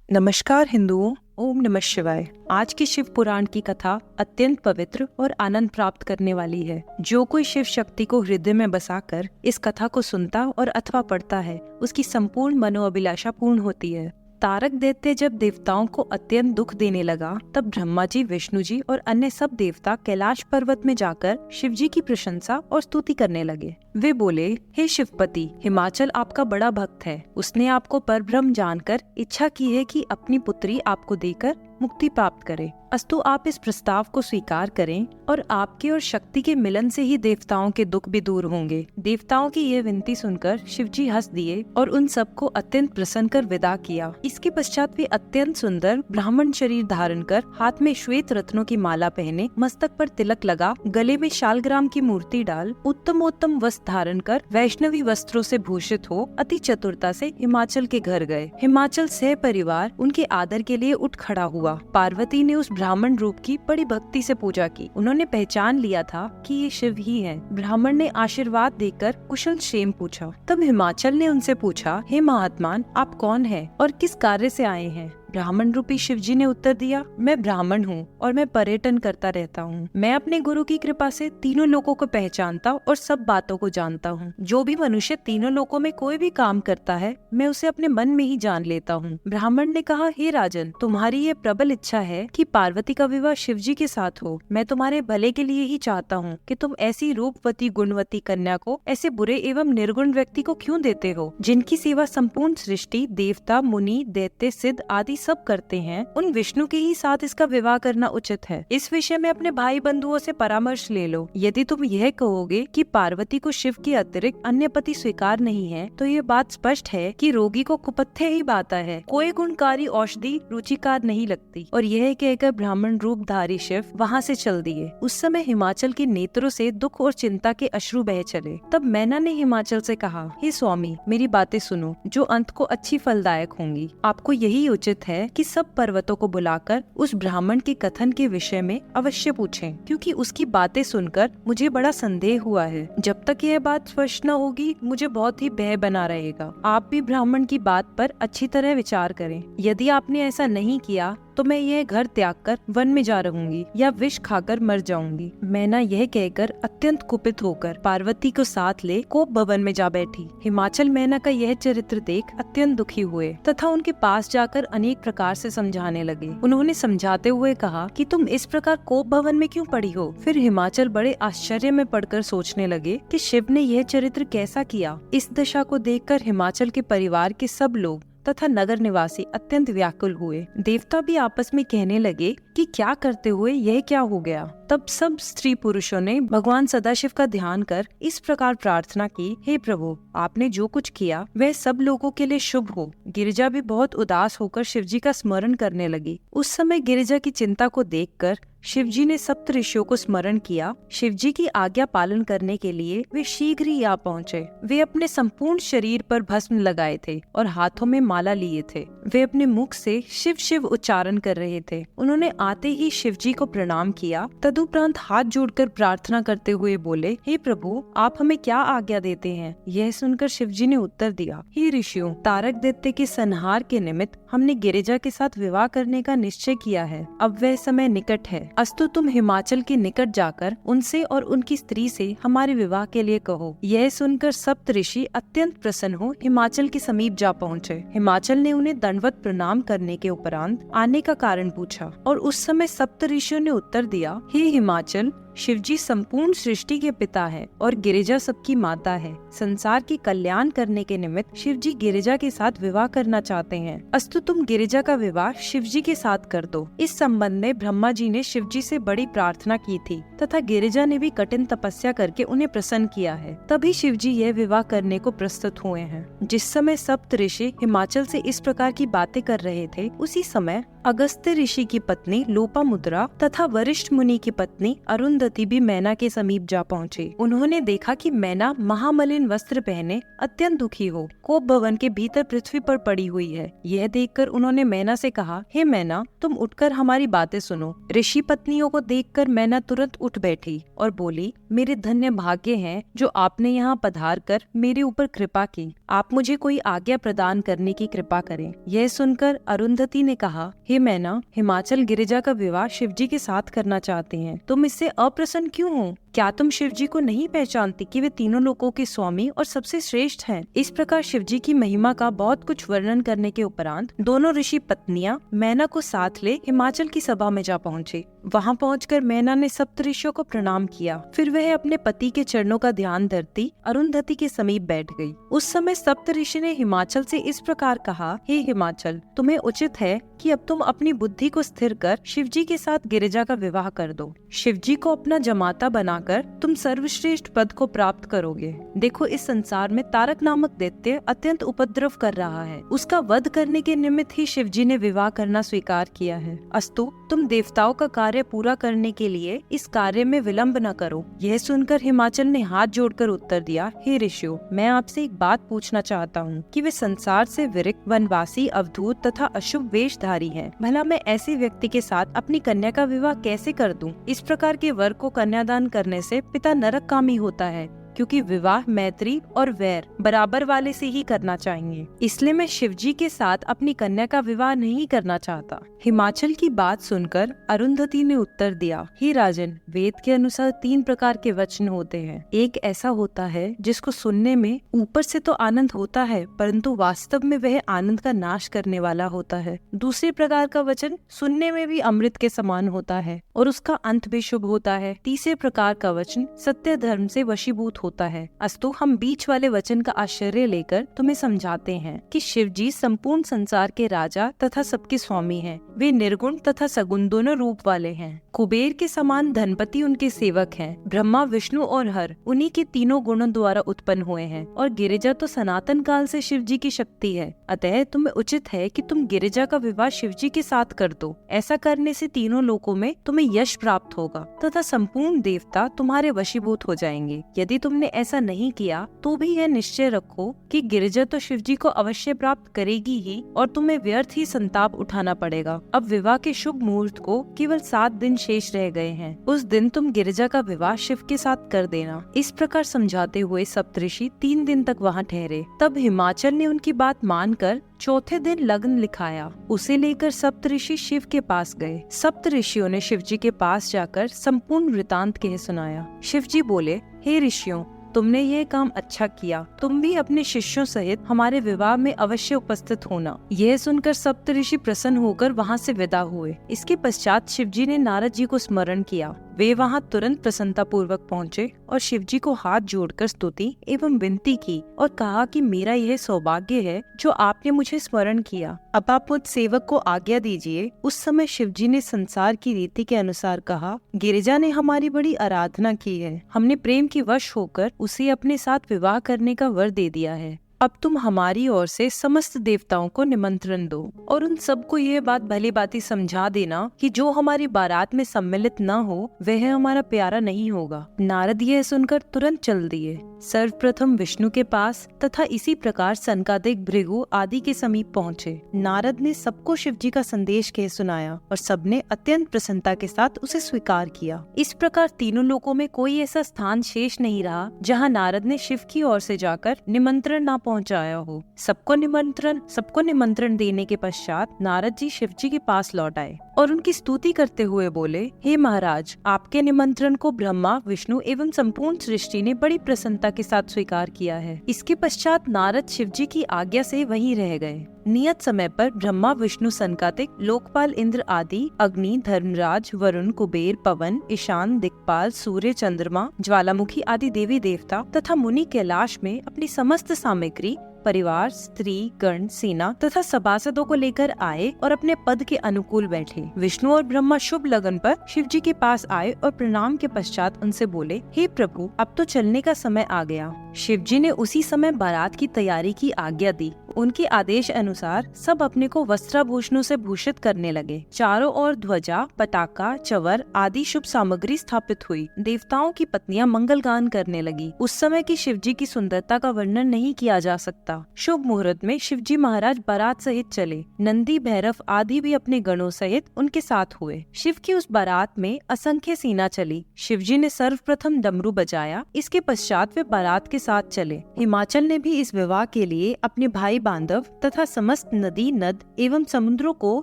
नमस्कार हिंदुओं, ओम नमः शिवाय। आज की शिव पुराण की कथा अत्यंत पवित्र और आनंद प्राप्त करने वाली है। जो कोई शिव शक्ति को हृदय में बसाकर इस कथा को सुनता और अथवा पढ़ता है, उसकी संपूर्ण मनोअभिलाषा पूर्ण होती है। तारक दैत्य जब देवताओं को अत्यंत दुख देने लगा, तब ब्रह्मा जी, विष्णु जी और अन्य सब देवता कैलाश पर्वत में जाकर शिव जी की प्रशंसा और स्तुति करने लगे। वे बोले, हे शिवपति, हिमाचल आपका बड़ा भक्त है। उसने आपको परब्रह्म जानकर इच्छा की है कि अपनी पुत्री आपको देकर मुक्ति प्राप्त करे। अस्तु आप इस प्रस्ताव को स्वीकार करें और आपके और शक्ति के मिलन से ही देवताओं के दुख भी दूर होंगे। देवताओं की यह विनती सुनकर शिवजी हंस दिए और उन सबको अत्यंत प्रसन्न कर विदा किया। इसके पश्चात वे अत्यंत सुंदर ब्राह्मण शरीर धारण कर, हाथ में श्वेत रत्नों की माला पहने, मस्तक पर तिलक लगा, गले में शालग्राम की मूर्ति डाल, उत्तमोत्तम वस्त्र धारण कर, वैष्णवी वस्त्रों से भूषित हो, अति चतुरता से हिमाचल के घर गए। हिमाचल सह परिवार उनके आदर के लिए उठ खड़ा हुआ। पार्वती ने उस ब्राह्मण रूप की बड़ी भक्ति से पूजा की। उन्होंने पहचान लिया था कि ये शिव ही हैं। ब्राह्मण ने आशीर्वाद देकर कुशल क्षेम पूछा। तब हिमाचल ने उनसे पूछा, हे महात्मान, आप कौन हैं और किस कार्य से आए हैं? ब्राह्मण रूपी शिवजी ने उत्तर दिया, मैं ब्राह्मण हूँ और मैं पर्यटन करता रहता हूँ। मैं अपने गुरु की कृपा से तीनों लोकों को पहचानता और सब बातों को जानता हूँ। जो भी मनुष्य तीनों लोकों में कोई भी काम करता है, मैं उसे अपने मन में ही जान लेता हूँ। ब्राह्मण ने कहा, हे राजन, तुम्हारी ये प्रबल इच्छा है कि पार्वती का विवाह शिवजी के साथ हो। मैं तुम्हारे भले के लिए ही चाहता हूँ कि तुम ऐसी रूपवती गुणवती कन्या को ऐसे बुरे एवं निर्गुण व्यक्ति को क्यों देते हो, जिनकी सेवा संपूर्ण सृष्टि, देवता, मुनि, दैत्य, सिद्ध आदि सब करते हैं। उन विष्णु के ही साथ इसका विवाह करना उचित है। इस विषय में अपने भाई बंधुओं से परामर्श ले लो। यदि तुम यह कहोगे कि पार्वती को शिव के अतिरिक्त अन्य पति स्वीकार नहीं है, तो ये बात स्पष्ट है कि रोगी को कुपथ्य ही बाता है। कोई गुणकारी औषधि रुचिकार नहीं लगती। और यह कहकर ब्राह्मण रूपधारी शिव वहाँ से चल दिए। उस समय हिमाचल के नेत्रों से दुख और चिंता के अश्रु बह चले। तब मैना ने हिमाचल से कहा, हे स्वामी, मेरी बातें सुनो, जो अंत को अच्छी फलदायक होंगी। आपको यही उचित है कि सब पर्वतों को बुलाकर उस ब्राह्मण के कथन के विषय में अवश्य पूछें, क्योंकि उसकी बातें सुनकर मुझे बड़ा संदेह हुआ है। जब तक यह बात स्पष्ट न होगी, मुझे बहुत ही भय बना रहेगा। आप भी ब्राह्मण की बात पर अच्छी तरह विचार करें। यदि आपने ऐसा नहीं किया तो मैं यह घर त्याग कर वन में जा रहूंगी या विष खाकर मर जाऊंगी। मैना यह कहकर अत्यंत कुपित होकर पार्वती को साथ ले कोप भवन में जा बैठी। हिमाचल मैना का यह चरित्र देख अत्यंत दुखी हुए तथा उनके पास जाकर अनेक प्रकार से समझाने लगे। उन्होंने समझाते हुए कहा कि तुम इस प्रकार कोप भवन में क्यों पड़ी हो? फिर हिमाचल बड़े आश्चर्य में पड़कर सोचने लगे कि शिव ने यह चरित्र कैसा किया। इस दशा को देखकर हिमाचल के परिवार के सब लोग तथा नगर निवासी अत्यंत व्याकुल हुए। देवता भी आपस में कहने लगे कि क्या करते हुए यह क्या हो गया। तब सब स्त्री पुरुषों ने भगवान सदाशिव का ध्यान कर इस प्रकार प्रार्थना की, हे प्रभु, आपने जो कुछ किया वह सब लोगों के लिए शुभ हो। गिरिजा भी बहुत उदास होकर शिवजी का स्मरण करने लगी। उस समय गिरिजा की चिंता को देखकर शिवजी ने सप्त ऋषियों को स्मरण किया। शिवजी की आज्ञा पालन करने के लिए वे शीघ्र ही आ पहुँचे। वे अपने संपूर्ण शरीर पर भस्म लगाए थे और हाथों में माला लिए थे। वे अपने मुख से शिव शिव उच्चारण कर रहे थे। उन्होंने आते ही शिवजी को प्रणाम किया। तदुपरांत हाथ जोड़कर प्रार्थना करते हुए बोले, हे प्रभु, आप हमें क्या आज्ञा देते हैं? यह सुनकर शिवजी ने उत्तर दिया, हे ऋषियों, तारक दैत्य के संहार के निमित्त हमने गिरिजा के साथ विवाह करने का निश्चय किया है। अब वह समय निकट है। अस्तु तुम हिमाचल के निकट जाकर उनसे और उनकी स्त्री से हमारे विवाह के लिए कहो। यह सुनकर सप्त ऋषि अत्यंत प्रसन्न हो हिमाचल के समीप जा पहुँचे। हिमाचल ने उन्हें दंडवत प्रणाम करने के उपरांत आने का कारण पूछा और उस समय सप्त ऋषियों ने उत्तर दिया, हे हिमाचल, शिवजी संपूर्ण सृष्टि के पिता है और गिरिजा सबकी माता है। संसार की कल्याण करने के निमित्त शिवजी गिरिजा के साथ विवाह करना चाहते हैं। अस्तु तुम गिरिजा का विवाह शिवजी के साथ कर दो। इस संबंध में ब्रह्मा जी ने शिवजी से बड़ी प्रार्थना की थी तथा गिरिजा ने भी कठिन तपस्या करके उन्हें प्रसन्न किया है। तभी शिवजी यह विवाह करने को प्रस्तुत हुए हैं। जिस समय सप्त ऋषि हिमाचल से इस प्रकार की बातें कर रहे थे, उसी समय अगस्त्य ऋषि की पत्नी लोपामुद्रा तथा वरिष्ठ मुनि की पत्नी अरुंधति अरुंधति भी मैना के समीप जा पहुँचे। उन्होंने देखा कि मैना महामलिन वस्त्र पहने अत्यंत दुखी हो कोप भवन के भीतर पृथ्वी पर पड़ी हुई है। यह देखकर उन्होंने मैना से कहा, हे मैना, तुम उठकर हमारी बातें सुनो। ऋषि पत्नियों को देखकर मैना तुरंत उठ बैठी और बोली, मेरे धन्य भाग्य हैं जो आपने यहाँ पधार कर मेरे ऊपर कृपा की। आप मुझे कोई आज्ञा प्रदान करने की कृपा करें। यह सुनकर अरुंधति ने कहा, हे मैना, हिमाचल गिरिजा का विवाह शिवजी के साथ करना चाहते हैं। तुम इससे अप्रसन्न क्यों हो? क्या तुम शिवजी को नहीं पहचानती कि वे तीनों लोकों के स्वामी और सबसे श्रेष्ठ हैं? इस प्रकार शिवजी की महिमा का बहुत कुछ वर्णन करने के उपरांत दोनों ऋषि पत्नियां मैना को साथ ले हिमाचल की सभा में जा पहुँचे। वहाँ पहुंचकर मैना ने सप्तऋषियों को प्रणाम किया। फिर वह अपने पति के चरणों का ध्यान धरती अरुंधति के समीप बैठ गई। उस समय सप्तऋषि ने हिमाचल से इस प्रकार कहा, हे हिमाचल, तुम्हें उचित है कि अब तुम अपनी बुद्धि को स्थिर कर शिवजी के साथ गिरिजा का विवाह कर दो। शिवजी को अपना जमाता बनाकर तुम सर्वश्रेष्ठ पद को प्राप्त करोगे। देखो, इस संसार में तारक नामक दैत्य अत्यंत उपद्रव कर रहा है। उसका वध करने के निमित्त ही शिवजी ने विवाह करना स्वीकार किया है। अस्तु, तुम देवताओं का कार्य पूरा करने के लिए इस कार्य में विलंब न करो। यह सुनकर हिमाचल ने हाथ जोड़कर उत्तर दिया, हे ऋषियों, मैं आपसे एक बात पूछना चाहता हूँ कि वे संसार से विरक्त, वनवासी, अवधूत तथा अशुभ वेशधारी हैं। भला मैं ऐसे व्यक्ति के साथ अपनी कन्या का विवाह कैसे कर दूं? इस प्रकार के वर को कन्यादान करने से पिता नरककामी होता है, क्योंकि विवाह मैत्री और वैर बराबर वाले से ही करना चाहिए। इसलिए मैं शिवजी के साथ अपनी कन्या का विवाह नहीं करना चाहता। हिमाचल की बात सुनकर अरुंधति ने उत्तर दिया, हे राजन, वेद के अनुसार 3 प्रकार के वचन होते हैं। एक ऐसा होता है जिसको सुनने में ऊपर से तो आनंद होता है, परंतु वास्तव में वह आनंद का नाश करने वाला होता है। दूसरे प्रकार का वचन सुनने में भी अमृत के समान होता है और उसका अंत भी शुभ होता है। तीसरे प्रकार का वचन सत्य धर्म से वशीभूत होता है। अस्तु, हम बीच वाले वचन का आश्चर्य लेकर तुम्हें समझाते हैं कि शिवजी संपूर्ण संसार के राजा तथा सबके स्वामी हैं। वे निर्गुण तथा सगुण दोनों रूप वाले हैं। कुबेर के समान धनपति उनके सेवक हैं। ब्रह्मा, विष्णु और हर उन्हीं के तीनों गुणों द्वारा उत्पन्न हुए हैं और गिरिजा तो सनातन काल से शिवजी की शक्ति है। अतः तुम्हें उचित है कि तुम गिरिजा का विवाह शिवजी के साथ कर दो। ऐसा करने से तीनों लोकों में तुम्हें यश प्राप्त होगा तथा संपूर्ण देवता तुम्हारे वशीभूत हो जाएंगे। यदि तुमने ऐसा नहीं किया तो भी यह निश्चय रखो कि गिरिजा तो शिवजी को अवश्य प्राप्त करेगी ही और तुम्हें व्यर्थ ही संताप उठाना पड़ेगा। अब विवाह के शुभ मुहूर्त को केवल 7 दिन शेष रह गए हैं। उस दिन तुम गिरिजा का विवाह शिव के साथ कर देना। इस प्रकार समझाते हुए सप्तऋषि 3 दिन तक वहाँ ठहरे। तब हिमाचल ने उनकी बात मानकर चौथे दिन लग्न लिखाया। उसे लेकर सप्तऋषि शिव के पास गए। सप्तऋषियों ने शिवजी के पास जाकर संपूर्ण वृतांत कह सुनाया। शिवजी बोले, हे ऋषियों, तुमने ये काम अच्छा किया। तुम भी अपने शिष्यों सहित हमारे विवाह में अवश्य उपस्थित होना। यह सुनकर सप्तऋषि प्रसन्न होकर वहाँ से विदा हुए। इसके पश्चात शिवजी ने नारद जी को स्मरण किया। वे वहाँ तुरंत प्रसन्नता पूर्वक पहुँचे और शिवजी को हाथ जोड़कर स्तुति एवं विनती की और कहा कि मेरा यह सौभाग्य है जो आपने मुझे स्मरण किया। अब आप मुझ सेवक को आज्ञा दीजिए। उस समय शिवजी ने संसार की रीति के अनुसार कहा, गिरिजा ने हमारी बड़ी आराधना की है। हमने प्रेम की वश होकर उसे अपने साथ विवाह करने का वर दे दिया है। अब तुम हमारी ओर से समस्त देवताओं को निमंत्रण दो और उन सबको यह बात भली भांति समझा देना कि जो हमारी बारात में सम्मिलित न हो वह हमारा प्यारा नहीं होगा। नारद यह सुनकर तुरंत चल दिए। सर्वप्रथम विष्णु के पास तथा इसी प्रकार सनकादिक, भृगु आदि के समीप पहुँचे। नारद ने सबको शिवजी का संदेश कह सुनाया और सबने अत्यंत प्रसन्नता के साथ उसे स्वीकार किया। इस प्रकार तीनों लोकों में कोई ऐसा स्थान शेष नहीं रहा जहाँ नारद ने शिव की ओर से जाकर निमंत्रण न पहुंचाया हो। सबको निमंत्रण देने के पश्चात नारद जी शिवजी के पास लौट आए और उनकी स्तुति करते हुए बोले, हे महाराज, आपके निमंत्रण को ब्रह्मा, विष्णु एवं संपूर्ण सृष्टि ने बड़ी प्रसन्नता के साथ स्वीकार किया है। इसके पश्चात नारद शिवजी की आज्ञा से वहीं रह गए। नियत समय पर ब्रह्मा, विष्णु, सनकादिक, लोकपाल, इंद्र आदि, अग्नि, धर्मराज, वरुण, कुबेर, पवन, ईशान, दिक्पाल, सूर्य, चंद्रमा, ज्वालामुखी आदि देवी देवता तथा मुनि कैलाश में अपनी समस्त सामग्री, परिवार, स्त्री गण, सेना तथा सभासदों को लेकर आए और अपने पद के अनुकूल बैठे। विष्णु और ब्रह्मा शुभ लगन पर शिवजी के पास आए और प्रणाम के पश्चात उनसे बोले, हे प्रभु, अब तो चलने का समय आ गया। शिवजी ने उसी समय बारात की तैयारी की आज्ञा दी। उनके आदेश अनुसार सब अपने को वस्त्राभूषणों से भूषित करने लगे। चारों ओर ध्वजा, पताका, चवर आदि शुभ सामग्री स्थापित हुई। देवताओं की पत्नियां मंगल गान करने लगी। उस समय की शिवजी की सुंदरता का वर्णन नहीं किया जा सकता। शुभ मुहूर्त में शिवजी महाराज बारात सहित चले। नंदी, भैरव आदि भी अपने गणों सहित उनके साथ हुए। शिव की उस बारात में असंख्य सेना चली। शिवजी ने सर्वप्रथम डमरू बजाया। इसके पश्चात वे बारात के साथ चले। हिमाचल ने भी इस विवाह के लिए अपने भाई बांधव तथा समस्त नदी, नद एवं समुद्रों को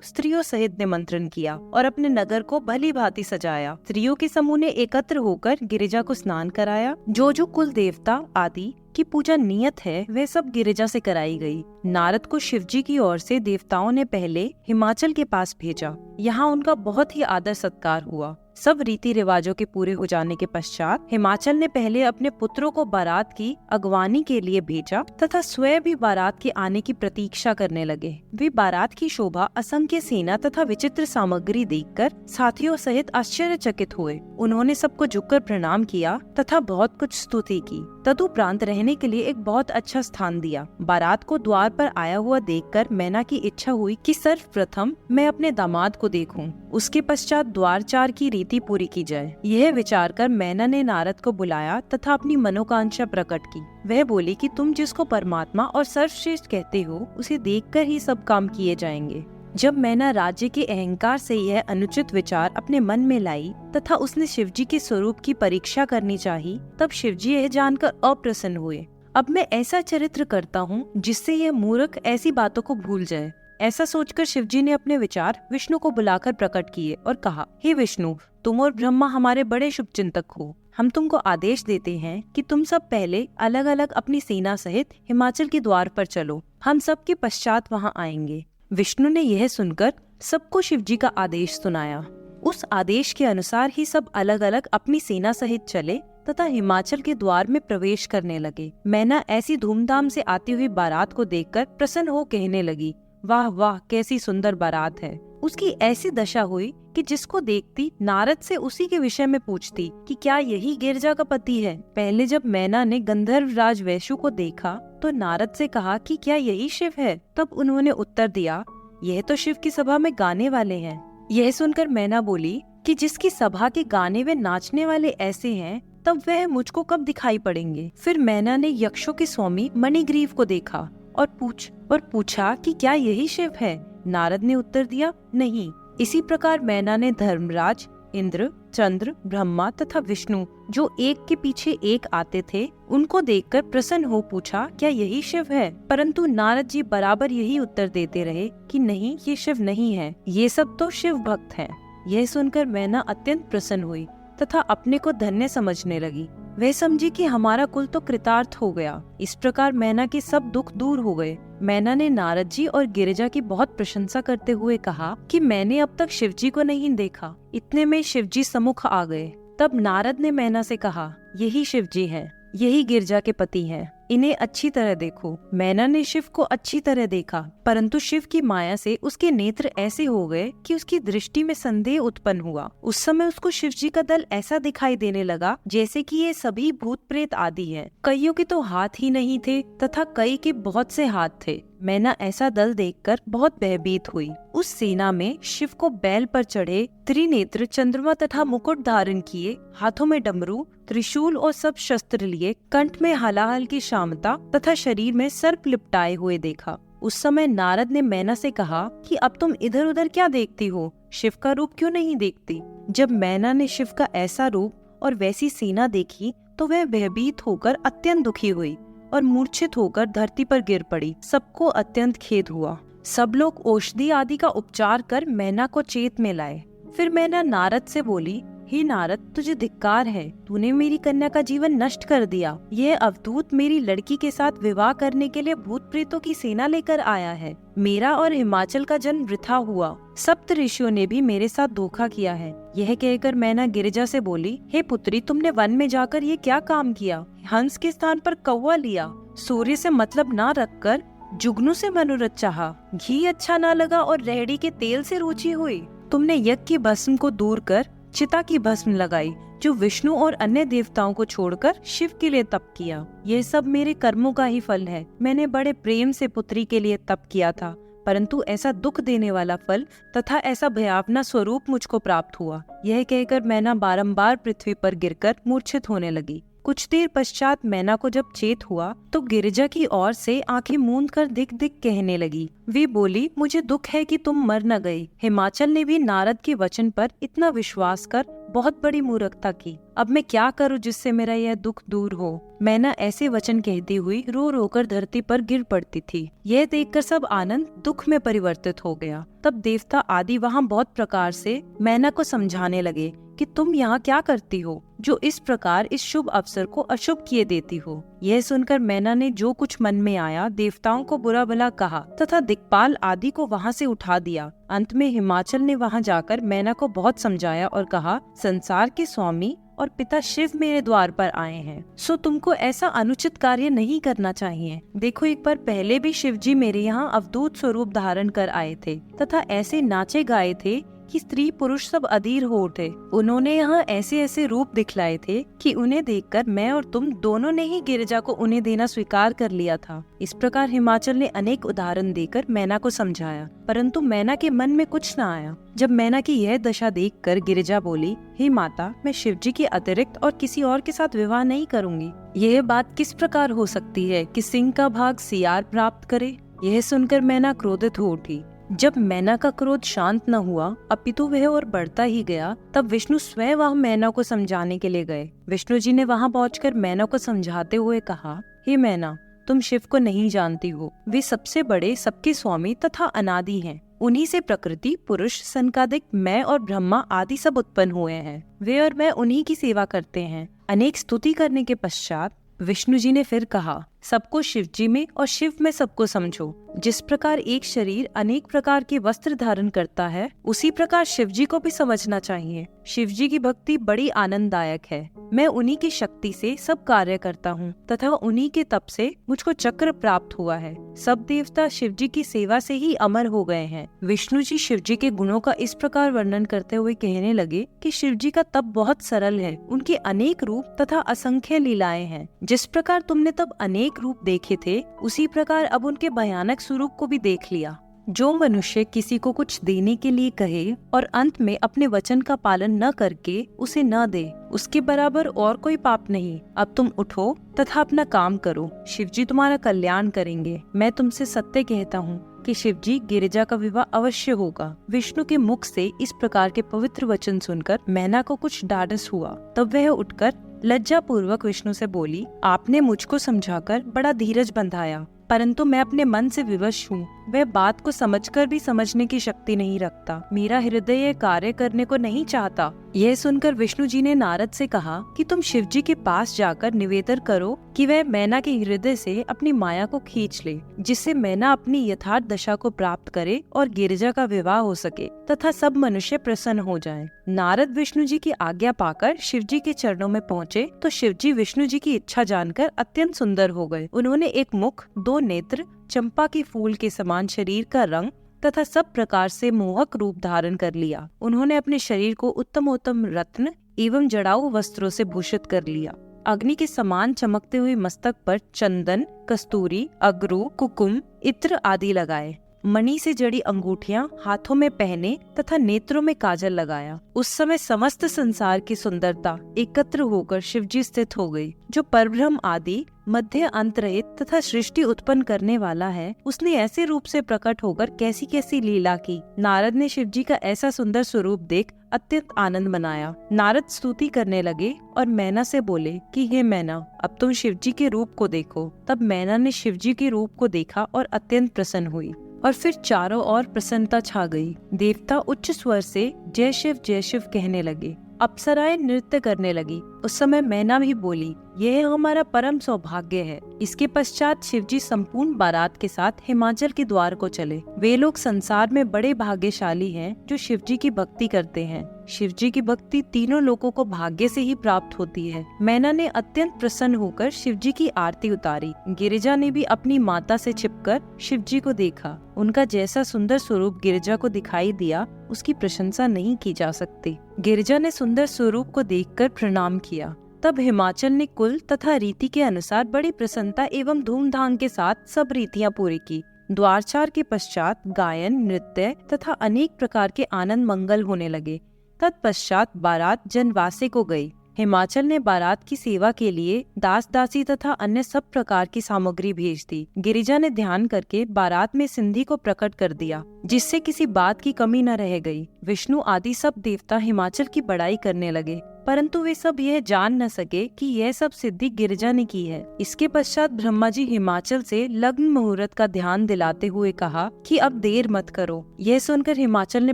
स्त्रियों सहित निमंत्रण किया और अपने नगर को भली भांति सजाया। स्त्रियों के समूह ने एकत्र होकर गिरिजा को स्नान कराया। जो कुल देवता आदि की पूजा नियत है वह सब गिरिजा से कराई गई। नारद को शिवजी की ओर से देवताओं ने पहले हिमाचल के पास भेजा। यहाँ उनका बहुत ही आदर सत्कार हुआ। सब रीति रिवाजों के पूरे हो जाने के पश्चात हिमाचल ने पहले अपने पुत्रों को बारात की अगवानी के लिए भेजा तथा स्वयं भी बारात के आने की प्रतीक्षा करने लगे। वे बारात की शोभा, असंख्य सेना तथा विचित्र सामग्री देखकर साथियों सहित आश्चर्यचकित हुए। उन्होंने सबको झुककर प्रणाम किया तथा बहुत कुछ स्तुति की। तदुपरांत रहने के लिए एक बहुत अच्छा स्थान दिया। बारात को द्वार पर आया हुआ देखकर मैना की इच्छा हुई कि सर्वप्रथम मैं अपने दामाद को देखूं, उसके पश्चात द्वारचार की रीति पूरी की जाए। यह विचार कर मैना ने नारद को बुलाया तथा अपनी मनोकांक्षा प्रकट की। वह बोली कि तुम जिसको परमात्मा और सर्वश्रेष्ठ कहते हो उसे देखकर ही सब काम किए जाएंगे। जब मैना राज्य के अहंकार से यह अनुचित विचार अपने मन में लाई तथा उसने शिवजी के स्वरूप की परीक्षा करनी चाही, तब शिवजी यह जानकर अप्रसन्न हुए। अब मैं ऐसा चरित्र करता हूँ जिससे यह मूर्ख ऐसी बातों को भूल जाए। ऐसा सोचकर शिवजी ने अपने विचार विष्णु को बुलाकर प्रकट किए और कहा, हे विष्णु, तुम और ब्रह्मा हमारे बड़े शुभ चिंतक हो। हम तुमको आदेश देते हैं कि तुम सब पहले अलग अलग अपनी सेना सहित हिमाचल के द्वार पर चलो। हम सब के पश्चात वहाँ आएंगे। विष्णु ने यह सुनकर सबको शिवजी का आदेश सुनाया। उस आदेश के अनुसार ही सब अलग अलग अपनी सेना सहित चले तथा हिमाचल के द्वार में प्रवेश करने लगे। मैना ऐसी धूमधाम से आती हुई बारात को देखकर प्रसन्न हो कहने लगी, वाह वाह, कैसी सुंदर बारात है। उसकी ऐसी दशा हुई कि जिसको देखती नारद से उसी के विषय में पूछती कि क्या यही गिरजा का पति है। पहले जब मैना ने गंधर्व राज वैशु को देखा तो नारद से कहा कि क्या यही शिव है। तब उन्होंने उत्तर दिया, यह तो शिव की सभा में गाने वाले हैं। यह सुनकर मैना बोली कि जिसकी सभा के गाने व नाचने वाले ऐसे हैं, तब वह मुझको कब दिखाई पड़ेंगे। फिर मैना ने यक्षों के स्वामी मणिग्रीव को देखा और पूछा कि क्या यही शिव है। नारद ने उत्तर दिया, नहीं। इसी प्रकार मैना ने धर्मराज, इंद्र, चंद्र, ब्रह्मा तथा विष्णु जो एक के पीछे एक आते थे उनको देखकर प्रसन्न हो पूछा, क्या यही शिव है। परंतु नारद जी बराबर यही उत्तर देते रहे कि नहीं, ये शिव नहीं है, ये सब तो शिव भक्त हैं। यह सुनकर मैना अत्यंत प्रसन्न हुई तथा अपने को धन्य समझने लगी। वह समझी कि हमारा कुल तो कृतार्थ हो गया। इस प्रकार मैना के सब दुख दूर हो गए। मैना ने नारद जी और गिरिजा की बहुत प्रशंसा करते हुए कहा कि मैंने अब तक शिवजी को नहीं देखा। इतने में शिवजी सम्मुख आ गए। तब नारद ने मैना से कहा, यही शिवजी हैं, यही गिरिजा के पति हैं, इन्हें अच्छी तरह देखो। मैना ने शिव को अच्छी तरह देखा, परंतु शिव की माया से उसके नेत्र ऐसे हो गए कि उसकी दृष्टि में संदेह उत्पन्न हुआ। उस समय उसको शिवजी का दल ऐसा दिखाई देने लगा जैसे कि ये सभी भूत प्रेत आदि हैं। कईयों के तो हाथ ही नहीं थे तथा कई के बहुत से हाथ थे। मैना ऐसा दल देखकर बहुत भयभीत हुई। उस सेना में शिव को बैल पर चढ़े, त्रिनेत्र, चंद्रमा तथा मुकुट धारण किए, हाथों में डमरू, त्रिशूल और सब शस्त्र लिए, कंठ में हलाहल की शामता तथा शरीर में सर्प लिपटाए हुए देखा। उस समय नारद ने मैना से कहा कि अब तुम इधर उधर क्या देखती हो, शिव का रूप क्यों नहीं देखती। जब मैना ने शिव का ऐसा रूप और वैसी सेना देखी तो वह भयभीत होकर अत्यंत दुखी हुई और मूर्छित होकर धरती पर गिर पड़ी। सबको अत्यंत खेद हुआ। सब लोग औषधि आदि का उपचार कर मैना को चेत में लाए। फिर मैना नारद से बोली, हे नारद, तुझे धिक्कार है, तूने मेरी कन्या का जीवन नष्ट कर दिया। यह अवधूत मेरी लड़की के साथ विवाह करने के लिए भूत प्रेतों की सेना लेकर आया है। मेरा और हिमाचल का जन्म वृथा हुआ। सप्त ऋषियों ने भी मेरे साथ धोखा किया है। यह कहकर मैना गिरिजा से बोली, हे पुत्री, तुमने वन में जाकर ये क्या काम किया। हंस के स्थान पर कौवा लिया, सूर्य से मतलब ना रखकर जुगनू से मनोरथ चाहा, घी अच्छा ना लगा और रेहड़ी के तेल से रुचि हुई। तुमने यज्ञ की भस्म को दूर कर चिता की भस्म लगाई, जो विष्णु और अन्य देवताओं को छोड़कर शिव के लिए तप किया। यह सब मेरे कर्मों का ही फल है। मैंने बड़े प्रेम से पुत्री के लिए तप किया था, परंतु ऐसा दुख देने वाला फल तथा ऐसा भयावना स्वरूप मुझको प्राप्त हुआ। यह कहकर मैना बारंबार पृथ्वी पर गिरकर मूर्छित होने लगी। कुछ देर पश्चात मैना को जब चेत हुआ तो गिरिजा की ओर से आंखें मूंद कर दिख दिख कहने लगी। वे बोली, मुझे दुख है कि तुम मर न गई। हिमाचल ने भी नारद के वचन पर इतना विश्वास कर बहुत बड़ी मूर्खता की। अब मैं क्या करूं जिससे मेरा यह दुख दूर हो। मैना ऐसे वचन कहती हुई रो रो कर धरती पर गिर पड़ती थी। यह देखकर सब आनंद दुख में परिवर्तित हो गया। तब देवता आदि वहाँ बहुत प्रकार से मैना को समझाने लगे कि तुम यहाँ क्या करती हो, जो इस प्रकार इस शुभ अवसर को अशुभ किए देती हो। यह सुनकर मैना ने जो कुछ मन में आया देवताओं को बुरा भला कहा तथा दिक्पाल आदि को वहाँ से उठा दिया। अंत में हिमाचल ने वहाँ जाकर मैना को बहुत समझाया और कहा, संसार के स्वामी और पिता शिव मेरे द्वार पर आए हैं, सो तुमको ऐसा अनुचित कार्य नहीं करना चाहिए। देखो, एक बार पहले भी शिव जी मेरे यहाँ अवधूत स्वरूप धारण कर आए थे तथा ऐसे नाचे गाए थे कि स्त्री पुरुष सब अधीर हो उठे। उन्होंने यहाँ ऐसे ऐसे रूप दिखलाए थे कि उन्हें देखकर मैं और तुम दोनों ने ही गिरिजा को उन्हें देना स्वीकार कर लिया था। इस प्रकार हिमाचल ने अनेक उदाहरण देकर मैना को समझाया, परंतु मैना के मन में कुछ न आया। जब मैना की यह दशा देखकर गिरिजा बोली, हे माता, मैं शिवजी के अतिरिक्त और किसी और के साथ विवाह नहीं करूँगी। यह बात किस प्रकार हो सकती है कि सिंह का भाग सियार प्राप्त करे। यह सुनकर मैना क्रोधित हो उठी। जब मैना का क्रोध शांत न हुआ अपितु वह और बढ़ता ही गया, तब विष्णु स्वयं वहाँ मैना को समझाने के लिए गए। विष्णु जी ने वहाँ पहुंचकर मैना को समझाते हुए कहा, हे मैना, तुम शिव को नहीं जानती हो। वे सबसे बड़े, सबके स्वामी तथा अनादि हैं। उन्हीं से प्रकृति, पुरुष, सनकादिक, मैं और ब्रह्मा आदि सब उत्पन्न हुए हैं। वे और मैं उन्हीं की सेवा करते हैं। अनेक स्तुति करने के पश्चात विष्णु जी ने फिर कहा, सबको शिव जी में और शिव में सबको समझो। जिस प्रकार एक शरीर अनेक प्रकार के वस्त्र धारण करता है, उसी प्रकार शिव जी को भी समझना चाहिए। शिव जी की भक्ति बड़ी आनंददायक है। मैं उन्हीं की शक्ति से सब कार्य करता हूँ तथा उन्हीं के तप से मुझको चक्र प्राप्त हुआ है। सब देवता शिव जी की सेवा से ही अमर हो गए हैं। विष्णु जी शिव जी के गुणों का इस प्रकार वर्णन करते हुए कहने लगे कि शिव जी का तप बहुत सरल है। उनके अनेक रूप तथा असंख्य लीलाएं हैं। जिस प्रकार तुमने तब अनेक रूप देखे थे, उसी प्रकार अब उनके भयानक स्वरूप को भी देख लिया। जो मनुष्य किसी को कुछ देने के लिए कहे और अंत में अपने वचन का पालन न करके उसे न दे, उसके बराबर और कोई पाप नहीं। अब तुम उठो तथा अपना काम करो। शिवजी तुम्हारा कल्याण करेंगे। मैं तुमसे सत्य कहता हूँ कि शिवजी गिरिजा का विवाह अवश्य होगा। विष्णु के मुख से इस प्रकार के पवित्र वचन सुनकर मैना को कुछ ढाढ़स हुआ। तब वह उठकर लज्जा पूर्वक विष्णु से बोली, आपने मुझको समझाकर बड़ा धीरज बंधाया, परंतु मैं अपने मन से विवश हूँ। वह बात को समझकर भी समझने की शक्ति नहीं रखता। मेरा हृदय यह कार्य करने को नहीं चाहता। यह सुनकर विष्णु जी ने नारद से कहा कि तुम शिव जी के पास जाकर निवेदन करो कि वह मैना के हृदय से अपनी माया को खींच ले, जिससे मैना अपनी यथार्थ दशा को प्राप्त करे और गिरिजा का विवाह हो सके तथा सब मनुष्य प्रसन्न हो जाएं। नारद विष्णु जी की आज्ञा पाकर शिव जी के चरणों में पहुँचे तो शिव जी विष्णु जी की इच्छा जानकर अत्यंत सुंदर हो गए। उन्होंने एक मुख, दो नेत्र, चंपा के फूल के समान शरीर का रंग तथा सब प्रकार से मोहक रूप धारण कर लिया। उन्होंने अपने शरीर को उत्तमोत्तम रत्न एवं जड़ाऊ वस्त्रों से भूषित कर लिया। अग्नि के समान चमकते हुए मस्तक पर चंदन, कस्तूरी, अगरू, कुकुम, इत्र आदि लगाए। मणि से जड़ी अंगूठियां हाथों में पहने तथा नेत्रों में काजल लगाया। उस समय समस्त संसार की सुंदरता एकत्र होकर शिवजी स्थित हो गई। जो परब्रह्म आदि मध्य अंत रहित तथा सृष्टि उत्पन्न करने वाला है, उसने ऐसे रूप से प्रकट होकर कैसी कैसी लीला की। नारद ने शिवजी का ऐसा सुंदर स्वरूप देख अत्यंत आनंद मनाया। नारद स्तुति करने लगे और मैना से बोले कि हे मैना, अब तुम शिवजी के रूप को देखो। तब मैना ने शिवजी के रूप को देखा और अत्यंत प्रसन्न हुई और फिर चारों ओर प्रसन्नता छा गई। देवता उच्च स्वर से जय शिव कहने लगे। अप्सराएं नृत्य करने लगी। उस समय मैना भी बोली, यह हमारा परम सौभाग्य है। इसके पश्चात शिवजी संपूर्ण बारात के साथ हिमाचल के द्वार को चले। वे लोग संसार में बड़े भाग्यशाली हैं जो शिवजी की भक्ति करते हैं। शिवजी की भक्ति तीनों लोगों को भाग्य से ही प्राप्त होती है। मैना ने अत्यंत प्रसन्न होकर शिवजी की आरती उतारी। गिरिजा ने भी अपनी माता से छिपकर शिवजी को देखा। उनका जैसा सुंदर स्वरूप गिरिजा को दिखाई दिया, उसकी प्रशंसा नहीं की जा सकती। गिरिजा ने सुंदर स्वरूप को देखकर प्रणाम किया। तब हिमाचल ने कुल तथा रीति के अनुसार बड़ी प्रसन्नता एवं धूमधाम के साथ सब रीतियां पूरी की। द्वारचार के पश्चात गायन, नृत्य तथा अनेक प्रकार के आनंद मंगल होने लगे। तत्पश्चात बारात जनवासे को गई। हिमाचल ने बारात की सेवा के लिए दास दासी तथा अन्य सब प्रकार की सामग्री भेज दी। गिरिजा ने ध्यान करके बारात में सिंधी को प्रकट कर दिया, जिससे किसी बात की कमी न रह गई। विष्णु आदि सब देवता हिमाचल की बड़ाई करने लगे, परंतु वे सब यह जान न सके कि यह सब सिद्धि गिरिजा ने की है। इसके पश्चात ब्रह्मा जी हिमाचल से लग्न मुहूर्त का ध्यान दिलाते हुए कहा कि अब देर मत करो। यह सुनकर हिमाचल ने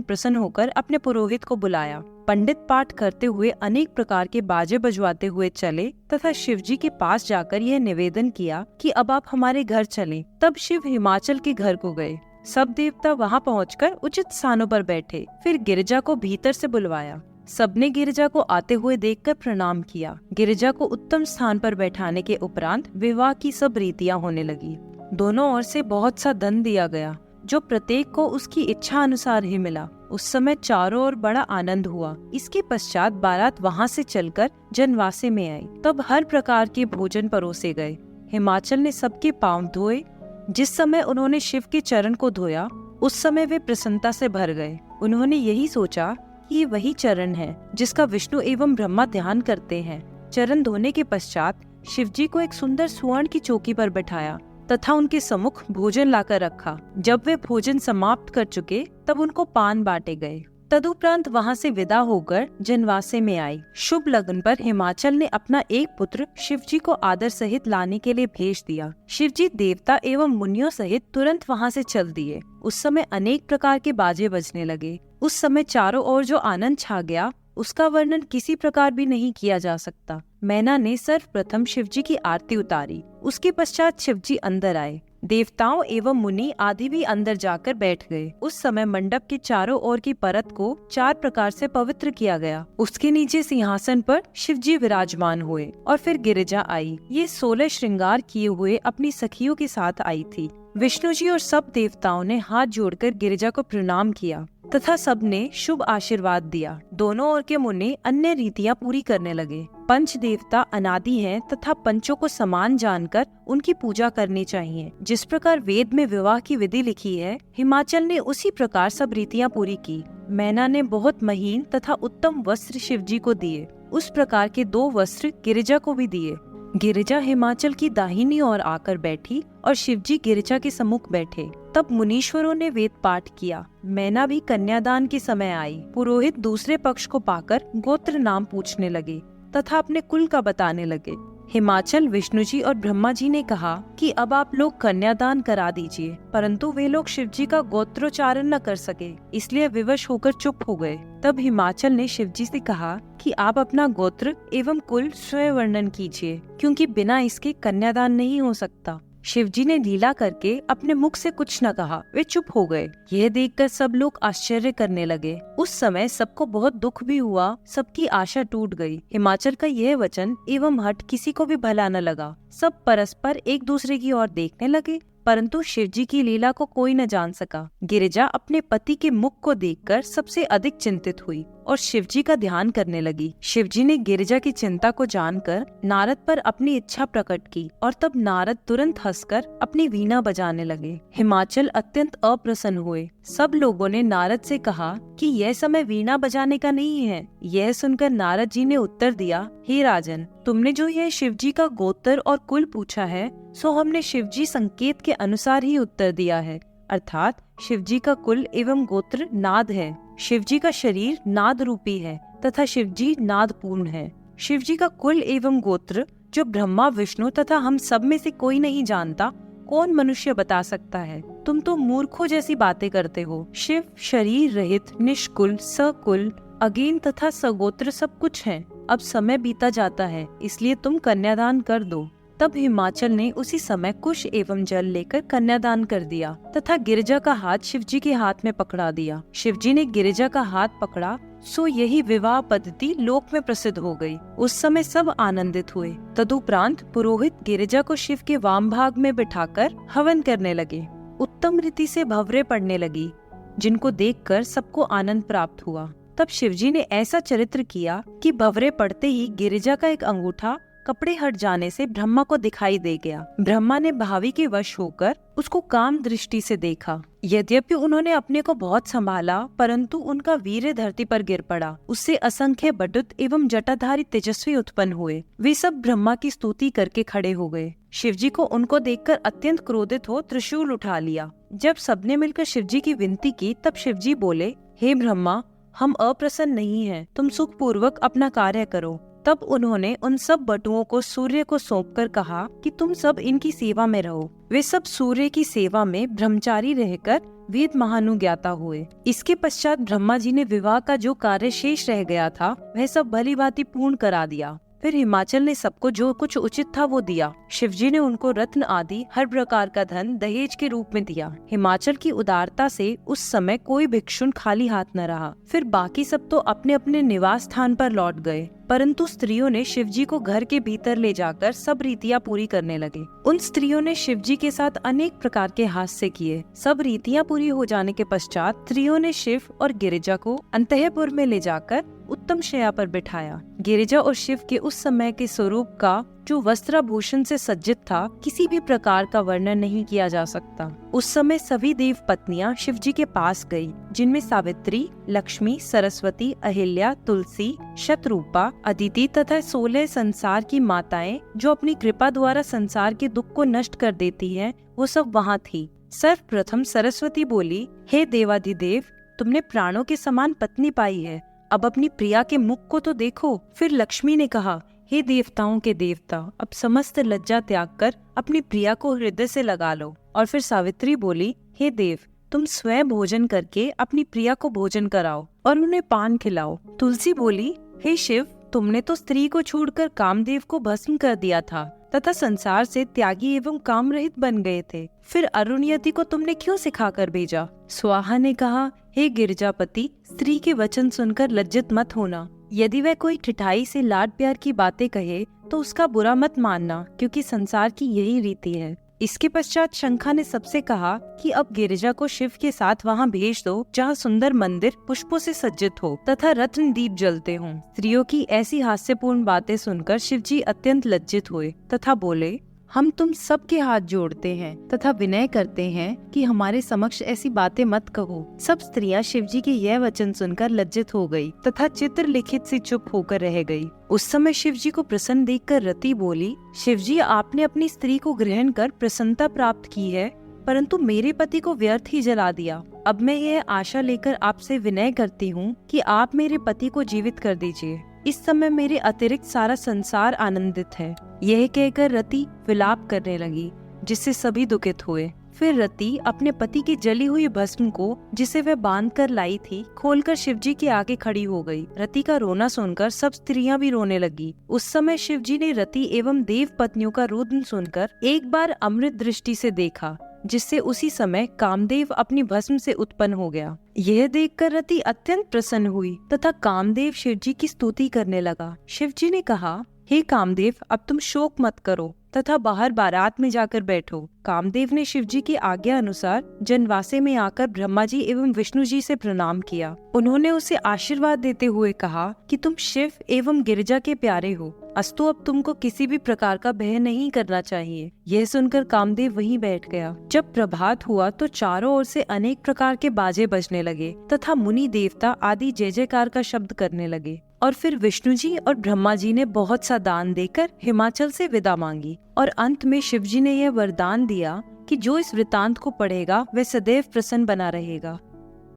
प्रसन्न होकर अपने पुरोहित को बुलाया। पंडित पाठ करते हुए अनेक प्रकार के बाजे बजवाते हुए चले तथा शिवजी के पास जाकर यह निवेदन किया कि अब आप हमारे घर चलें। तब शिव हिमाचल के घर को गए। सब देवता वहां पहुंचकर उचित स्थानों पर बैठे। फिर गिरिजा को भीतर से बुलवाया। सबने गिरिजा को आते हुए देखकर प्रणाम किया। गिरिजा को उत्तम स्थान पर बैठाने के उपरांत विवाह की सब रीतियां होने लगी। दोनों ओर से बहुत सा धन दिया गया, जो प्रत्येक को उसकी इच्छा अनुसार ही मिला। उस समय चारों ओर बड़ा आनंद हुआ। इसके पश्चात बारात वहां से चलकर जनवासे में आई। तब हर प्रकार के भोजन परोसे गए। हिमाचल ने सबके पांव धोए। जिस समय उन्होंने शिव के चरण को धोया, उस समय वे प्रसन्नता से भर गए। उन्होंने यही सोचा कि ये वही चरण है जिसका विष्णु एवं ब्रह्मा ध्यान करते हैं। चरण धोने के पश्चात शिवजी को एक सुंदर स्वर्ण की चौकी पर बैठाया तथा उनके सम्मुख भोजन लाकर रखा। जब वे भोजन समाप्त कर चुके, तब उनको पान बांटे गए। तदुपरांत वहां से विदा होकर जनवासे में आई। शुभ लगन पर हिमाचल ने अपना एक पुत्र शिवजी को आदर सहित लाने के लिए भेज दिया। शिवजी देवता एवं मुनियों सहित तुरंत वहां से चल दिए। उस समय अनेक प्रकार के बाजे बजने लगे। उस समय चारों ओर जो आनंद छा गया, उसका वर्णन किसी प्रकार भी नहीं किया जा सकता। मैना ने सर्वप्रथम शिवजी की आरती उतारी। उसके पश्चात शिवजी अंदर आए। देवताओं एवं मुनि आदि भी अंदर जाकर बैठ गए। उस समय मंडप के चारों ओर की परत को 4 प्रकार से पवित्र किया गया। उसके नीचे सिंहासन पर शिवजी विराजमान हुए और फिर गिरिजा आई। ये 16 श्रृंगार किए हुए अपनी सखियों के साथ आई थी। विष्णु जी और सब देवताओं ने हाथ जोड़कर गिरिजा को प्रणाम किया तथा सबने शुभ आशीर्वाद दिया। दोनों ओर के मुनि अन्य रीतियां पूरी करने लगे। पंच देवता अनादि हैं तथा पंचों को समान जानकर उनकी पूजा करनी चाहिए। जिस प्रकार वेद में विवाह की विधि लिखी है, हिमाचल ने उसी प्रकार सब रीतियां पूरी की। मैना ने बहुत महीन तथा उत्तम वस्त्र शिवजी को दिए। उस प्रकार के 2 वस्त्र गिरिजा को भी दिए। गिरिजा हिमाचल की दाहिनी ओर आकर बैठी और शिवजी गिरिजा के सम्मुख बैठे। तब मुनीश्वरों ने वेद पाठ किया। मैना भी कन्यादान के समय आई। पुरोहित दूसरे पक्ष को पाकर गोत्र नाम पूछने लगे तथा अपने कुल का बताने लगे। हिमाचल, विष्णु जी और ब्रह्मा जी ने कहा कि अब आप लोग कन्यादान करा दीजिए, परंतु वे लोग शिवजी का गोत्रोच्चारण न कर सके, इसलिए विवश होकर चुप हो गए। तब हिमाचल ने शिवजी से कहा कि आप अपना गोत्र एवं कुल स्वयं वर्णन कीजिए, क्योंकि बिना इसके कन्यादान नहीं हो सकता। शिवजी ने लीला करके अपने मुख से कुछ न कहा। वे चुप हो गए। यह देखकर सब लोग आश्चर्य करने लगे। उस समय सबको बहुत दुख भी हुआ। सबकी आशा टूट गई। हिमाचल का यह वचन एवं हठ किसी को भी भला न लगा। सब परस्पर एक दूसरे की ओर देखने लगे, परंतु शिवजी की लीला को कोई न जान सका। गिरिजा अपने पति के मुख को देखकर सबसे अधिक चिंतित हुई और शिवजी का ध्यान करने लगी। शिवजी ने गिरिजा की चिंता को जानकर नारद पर अपनी इच्छा प्रकट की और तब नारद तुरंत हंसकर अपनी वीणा बजाने लगे। हिमाचल अत्यंत अप्रसन्न हुए। सब लोगों ने नारद से कहा कि यह समय वीणा बजाने का नहीं है। यह सुनकर नारद जी ने उत्तर दिया, हे राजन, तुमने जो यह शिवजी का गोत्र और कुल पूछा है, सो हमने शिवजी संकेत के अनुसार ही उत्तर दिया है। अर्थात शिवजी का कुल एवं गोत्र नाद है। शिवजी का शरीर नाद रूपी है तथा शिवजी नाद पूर्ण है। शिवजी का कुल एवं गोत्र जो ब्रह्मा, विष्णु तथा हम सब में से कोई नहीं जानता, कौन मनुष्य बता सकता है? तुम तो मूर्खों जैसी बातें करते हो। शिव शरीर रहित, निष्कुल, सकुल, अगेन तथा सगोत्र सब कुछ है। अब समय बीता जाता है, इसलिए तुम कन्यादान कर दो। तब हिमाचल ने उसी समय कुश एवं जल लेकर कन्यादान कर दिया तथा गिरिजा का हाथ शिवजी के हाथ में पकड़ा दिया। शिवजी ने गिरिजा का हाथ पकड़ा, सो यही विवाह पद्धति लोक में प्रसिद्ध हो गई। उस समय सब आनंदित हुए। तदुपरांत पुरोहित गिरिजा को शिव के वाम भाग में बिठाकर हवन करने लगे। उत्तम रीति से भंवरे पड़ने लगी, जिनको देखकर सबको आनंद प्राप्त हुआ। तब शिवजी ने ऐसा चरित्र किया कि भंवरे पड़ते ही गिरिजा का एक अंगूठा कपड़े हट जाने से ब्रह्मा को दिखाई दे गया। ब्रह्मा ने भावी के वश होकर उसको काम दृष्टि से देखा। यद्यपि उन्होंने अपने को बहुत संभाला, परंतु उनका वीर्य धरती पर गिर पड़ा। उससे असंख्य बटुत एवं जटाधारी तेजस्वी उत्पन्न हुए। वे सब ब्रह्मा की स्तुति करके खड़े हो गए। शिवजी को उनको देखकर अत्यंत क्रोधित हो त्रिशूल उठा लिया। जब सबने मिलकर शिवजी की विनती की, तब शिवजी बोले, हे ब्रह्मा, हम अप्रसन्न नहीं हैं, तुम सुख पूर्वक अपना कार्य करो। तब उन्होंने उन सब बटुओं को सूर्य को सौंपकर कहा कि तुम सब इनकी सेवा में रहो। वे सब सूर्य की सेवा में ब्रह्मचारी रहकर वेद महानुज्ञाता हुए। इसके पश्चात ब्रह्मा जी ने विवाह का जो कार्य शेष रह गया था, वह सब भली भांति पूर्ण करा दिया। फिर हिमाचल ने सबको जो कुछ उचित था वो दिया। शिवजी ने उनको रत्न आदि हर प्रकार का धन दहेज के रूप में दिया। हिमाचल की उदारता से उस समय कोई भिक्षुण खाली हाथ न रहा। फिर बाकी सब तो अपने अपने निवास स्थान पर लौट गए, परंतु स्त्रियों ने शिवजी को घर के भीतर ले जाकर सब रीतियां पूरी करने लगे। उन स्त्रियों ने शिवजी के साथ अनेक प्रकार के हास्य किए। सब रीतियां पूरी हो जाने के पश्चात स्त्रियों ने शिव और गिरिजा को अंतःपुर में ले जाकर उत्तम शैया पर बिठाया। गिरिजा और शिव के उस समय के स्वरूप का, जो वस्त्राभूषण से सज्जित था, किसी भी प्रकार का वर्णन नहीं किया जा सकता। उस समय सभी देव पत्नियां शिवजी के पास गई, जिनमें सावित्री, लक्ष्मी, सरस्वती, अहिल्या, तुलसी, शतरूपा, अदिति तथा 16 संसार की माताएं, जो अपनी कृपा द्वारा संसार के दुख को नष्ट कर देती हैं, वो सब वहाँ थी। सर्वप्रथम सरस्वती बोली, हे देवाधिदेव, तुमने प्राणों के समान पत्नी पाई है, अब अपनी प्रिया के मुख को तो देखो। फिर लक्ष्मी ने कहा, हे देवताओं के देवता, अब समस्त लज्जा त्याग कर अपनी प्रिया को हृदय से लगा लो। और फिर सावित्री बोली, हे देव, तुम स्वयं भोजन करके अपनी प्रिया को भोजन कराओ और उन्हें पान खिलाओ। तुलसी बोली, हे शिव, तुमने तो स्त्री को छोड़कर कामदेव को भस्म कर दिया था तथा संसार से त्यागी एवं काम रहित बन गए थे। फिर अरुणयति को तुमने क्यों सिखाकर भेजा? स्वाहा ने कहा, हे गिरजापति, स्त्री के वचन सुनकर लज्जित मत होना। यदि वह कोई ठिठाई से लाड प्यार की बातें कहे तो उसका बुरा मत मानना, क्योंकि संसार की यही रीति है। इसके पश्चात शंखा ने सबसे कहा कि अब गिरिजा को शिव के साथ वहाँ भेज दो, जहाँ सुंदर मंदिर पुष्पों से सज्जित हो तथा रत्न दीप जलते हों। स्त्रियों की ऐसी हास्यपूर्ण बातें सुनकर शिवजी अत्यंत लज्जित हुए तथा बोले, हम तुम सबके हाथ जोड़ते हैं तथा विनय करते हैं कि हमारे समक्ष ऐसी बातें मत कहो। सब स्त्रियां शिवजी के यह वचन सुनकर लज्जित हो गई तथा चित्र लिखित सी चुप होकर रह गई। उस समय शिवजी को प्रसन्न देखकर रति बोली, शिवजी, आपने अपनी स्त्री को ग्रहण कर प्रसन्नता प्राप्त की है, परंतु मेरे पति को व्यर्थ ही जला दिया। अब मैं यह आशा लेकर आपसे विनय करती हूँ कि आप मेरे पति को जीवित कर दीजिए। इस समय मेरे अतिरिक्त सारा संसार आनंदित है। यह कहकर रति विलाप करने लगी, जिससे सभी दुखित हुए। फिर रति अपने पति की जली हुई भस्म को, जिसे वह बांध कर लाई थी, खोलकर शिवजी के आगे खड़ी हो गई। रति का रोना सुनकर सब स्त्रियां भी रोने लगी। उस समय शिवजी ने रति एवं देव पत्नियों का रुदन सुनकर एक बार अमृत दृष्टि से देखा, जिससे उसी समय कामदेव अपनी भस्म से उत्पन्न हो गया। यह देखकर रति अत्यंत प्रसन्न हुई तथा कामदेव शिवजी की स्तुति करने लगा। शिवजी ने कहा, हे कामदेव, अब तुम शोक मत करो तथा बाहर बारात में जाकर बैठो। कामदेव ने शिवजी की आज्ञा अनुसार जनवासे में आकर ब्रह्मा जी एवं विष्णु जी से प्रणाम किया। उन्होंने उसे आशीर्वाद देते हुए कहा कि तुम शिव एवं गिरिजा के प्यारे हो, अस्तु अब तुमको किसी भी प्रकार का भय नहीं करना चाहिए। यह सुनकर कामदेव वहीं बैठ गया। जब प्रभात हुआ तो चारों ओर से अनेक प्रकार के बाजे बजने लगे तथा मुनि देवता आदि जय जयकार का शब्द करने लगे। और फिर विष्णु जी और ब्रह्मा जी ने बहुत सा दान देकर हिमाचल से विदा मांगी और अंत में शिवजी ने यह वरदान दिया कि जो इस वृतांत को पढ़ेगा वह सदैव प्रसन्न बना रहेगा।